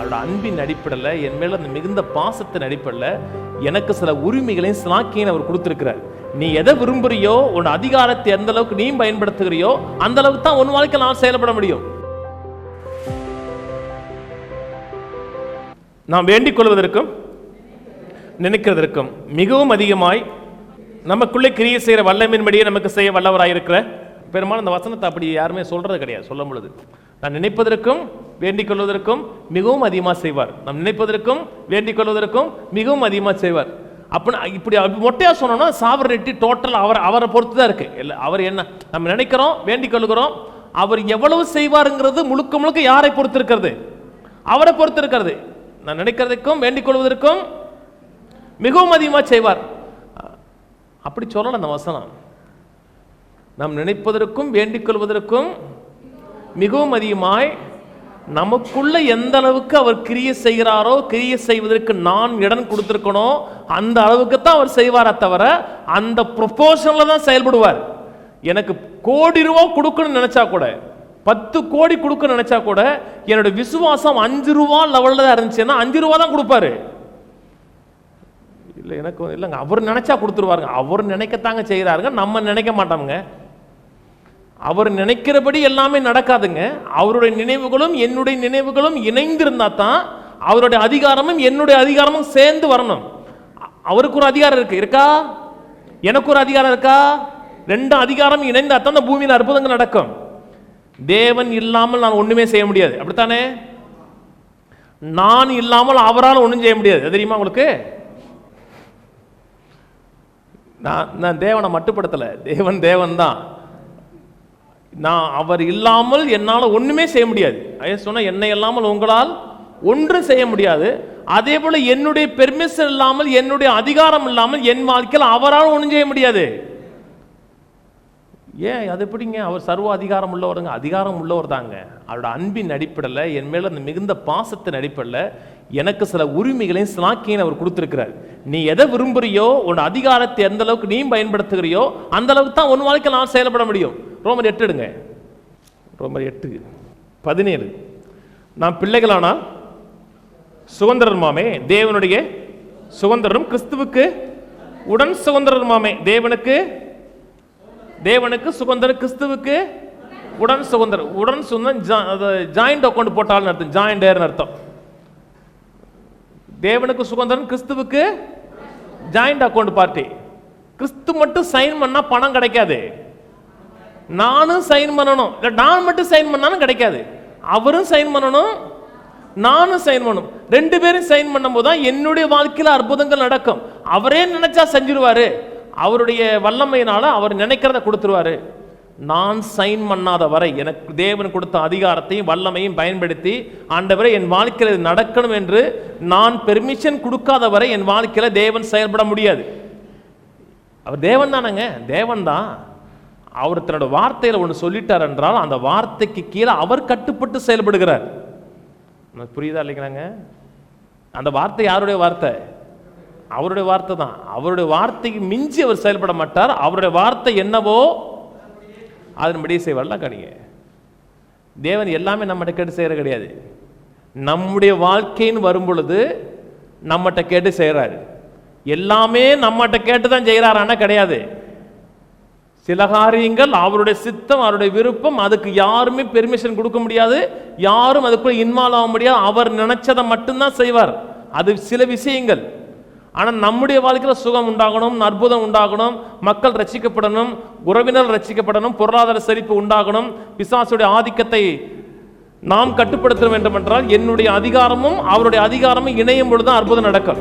அவரோட அன்பின் அடிப்படையில், என் மேல அந்த மிகுந்த பாசத்தின் அடிப்படையில் எனக்கு சில உரிமைகளையும் சிலாக்கியும் அவர் கொடுத்திருக்கிறார். நீ எதை விரும்புறியோ, உன் அதிகாரத்தை எந்த அளவுக்கு நீ பயன்படுத்துகிறியோ அந்த அளவுக்கு தான் உன் வாழ்க்கையில் நான் செயல்பட முடியும். நாம் வேண்டிக் கொள்வதற்கும் நினைக்கிறதற்கும் மிகவும் அதிகமாய் நமக்குள்ளே கிரியை செய்கிற வல்லமையின்படியே நமக்கு செய்ய வல்லவராயிருக்கிற பெரும்பாலும் இந்த வசனத்தை அப்படி யாருமே சொல்றது கிடையாது. சொல்லும் பொழுது நான் நினைப்பதற்கும் வேண்டிக் கொள்வதற்கும் மிகவும் அதிகமாக செய்வார். நாம் நினைப்பதற்கும் வேண்டிக் கொள்வதற்கும் மிகவும் அதிகமாக செய்வார். அப்படி இப்படி மொட்டையா சொன்னோம்னா சாவரிட்டி டோட்டல் அவரை பொறுத்து தான் இருக்கு. இல்லை, அவர் என்ன நம்ம நினைக்கிறோம், வேண்டிக் கொள்கிறோம், அவர் எவ்வளவு செய்வாருங்கிறது முழுக்க முழுக்க யாரை பொறுத்து இருக்கிறது? அவரை பொறுத்து இருக்கிறது. நான் நினைக்கிறதுக்கும் வேண்டிக் கொள்வதற்கும் மிகவும் அதிகமாக செய்வார். அப்படி சொல்லலாம் அந்த வசனம். நாம் நினைப்பதற்கும் வேண்டிக் கொள்வதற்கும் மிகவும் அதிகமாய் நமக்குள்ள எந்த அளவுக்கு அவர் கிரியை செய்கிறாரோ, கிரியை செய்வதற்கு நான் இடம் கொடுத்திருக்கணும், அந்த அளவுக்கு தான் அவர் செய்வாரே தவிர அந்த ப்ரொபோஷன்ல தான் செயல்படுவார். எனக்கு கோடி ரூபா கொடுக்கணும்னு நினைச்சா கூட, 10 கோடி கொடுக்க நினைச்சா கூட, என்னோட விசுவாசம் 5 ரூபா லெவலில் தான் இருந்துச்சுன்னா 5 ரூபா தான் கொடுப்பாரு. இல்லை எனக்கு இல்லைங்க, அவர் நினைச்சா கொடுத்துருவாருங்க. அவர் நினைக்கத்தாங்க செய்கிறாருங்க, நம்ம நினைக்க மாட்டோம்ங்க. அவர் நினைக்கிறபடி எல்லாமே நடக்காதுங்க. அவருடைய நினைவுகளும் என்னுடைய நினைவுகளும் இணைந்திருந்தா தான் அவருடைய அதிகாரமும் என்னுடைய அதிகாரமும் சேர்ந்து வரணும். அவருக்கு ஒரு அதிகாரம் இருக்கா, எனக்கு ஒரு அதிகாரம் இருக்கா? 2 அதிகாரம் இணைந்தா தான் அந்த பூமியில் அற்புதங்கள் நடக்கும். தேவன் இல்லாமல் நான் ஒண்ணுமே செய்ய முடியாது, அப்படித்தானே? நான் இல்லாமல் அவரால் ஒன்றும் செய்ய முடியாது. தெரியுமா உங்களுக்கு? நான் தேவனை மட்டுப்படுத்தலை, தேவன் தான். நான் அவர் இல்லாமல் என்னால் ஒன்றுமே செய்ய முடியாது. சொன்ன என்னை இல்லாமல் உங்களால் ஒன்றும் செய்ய முடியாது. அதே போல என்னுடைய பெர்மிஷன் இல்லாமல், என்னுடைய அதிகாரம் இல்லாமல் என் வாழ்க்கையில் அவரால் ஒன்றும் செய்ய முடியாது. ஏன் அது எப்படிங்க? அவர் சர்வ அதிகாரம் உள்ளவருங்க. அதிகாரம் உள்ளவர் தாங்க. அவரோட அன்பின் அடிப்படையில், என் மேல அந்த மிகுந்த பாசத்தின் அடிப்படையில் எனக்கு சில உரிமைகளையும் சிலாக்கியும் அவர் கொடுத்திருக்கிறார். நீ எதை விரும்புறியோ, உன் அதிகாரத்தை எந்த அளவுக்கு நீ பயன்படுத்துகிறியோ அந்த அளவுக்கு தான் உன் வாழ்க்கையில் நான் செயல்பட முடியும். ரோமர் 8 எடுங்க. ரோமர் 8:17. நாம் பிள்ளைகளானால் சுதந்திரமாமே, தேவனுடைய சுதந்திரம், கிறிஸ்துவுக்கு உடன் சுதந்திரமாமே. தேவனுக்கு சுதந்திரம், கிறிஸ்துவுக்கு உடன் சுதந்திரம். உடன் சுதந்திரம் ஜாயிண்ட் அக்கௌண்ட் போட்டாலும் அர்த்தம், ஜாயிண்ட் அர்த்தம். தேவனுக்கு சுதந்திரம், கிறிஸ்துவுக்கு ஜாயிண்ட் அக்கௌண்ட் பார்ட்டி. கிறிஸ்து மட்டும் சைன் பண்ணா பணம் கிடைக்காது, நானும் சைன் பண்ணணும். இல்லை நான் மட்டும் சைன் பண்ணாலும் கிடைக்காது, அவரும் சைன் பண்ணணும், நானும் சைன் பண்ணணும். 2 பேரும் சைன் பண்ணும் போது தான் என்னுடைய வாழ்க்கையில் அற்புதங்கள் நடக்கும். அவரே நினைச்சா செஞ்சிருவாரு. அவருடைய வல்லமையினால அவர் நினைக்கிறத கொடுத்துருவாரு. நான் சைன் பண்ணாத வரை, எனக்கு தேவன் கொடுத்த அதிகாரத்தையும் வல்லமையும் பயன்படுத்தி ஆண்டவரை என் வாழ்க்கையில் நடக்கணும் என்று நான் பெர்மிஷன் கொடுக்காத வரை என் வாழ்க்கையில் தேவன் செயல்பட முடியாது. அவர் தேவன் தானங்க, தேவன் தான். அவர் தன்னோட வார்த்தையில் ஒன்று சொல்லிட்டார் என்றால் அந்த வார்த்தைக்கு கீழே அவர் கட்டுப்பட்டு செயல்படுகிறார். புரியுதா இல்லைங்கிறாங்க? அந்த வார்த்தை யாருடைய வார்த்தை? அவருடைய வார்த்தை தான். அவருடைய வார்த்தைக்கு மிஞ்சி அவர் செயல்பட மாட்டார். அவருடைய வார்த்தை என்னவோ அதன்படி செய்வார்லாம் கணிங்க. தேவன் எல்லாமே நம்மகிட்ட கேட்டு செய்யற கிடையாது. நம்முடைய வாழ்க்கைன்னு வரும் பொழுது நம்மகிட்ட கேட்டு செய்யறாரு. எல்லாமே நம்மகிட்ட கேட்டு தான் செய்யறாரானா கிடையாது. சில காரியங்கள் அவருடைய சித்தம், அவருடைய விருப்பம், அதுக்கு யாருமே பெர்மிஷன் கொடுக்க முடியாது, யாரும் அதுக்குள்ள இன்வால்வ் ஆக முடியாது. அவர் நினைச்சதை மட்டும்தான் செய்வார். அது சில விஷயங்கள். ஆனால் நம்முடைய வாழ்க்கையில் சுகம் உண்டாகணும், அற்புதம் உண்டாகணும், மக்கள் ரட்சிக்கப்படணும், உறவினர் ரட்சிக்கப்படணும், பொருளாதார செழிப்பு உண்டாகணும், பிசாசுடைய ஆதிக்கத்தை நாம் கட்டுப்படுத்த வேண்டும் என்றால் என்னுடைய அதிகாரமும் அவருடைய அதிகாரமும் இணையும் பொழுது அற்புதம் நடக்கும்.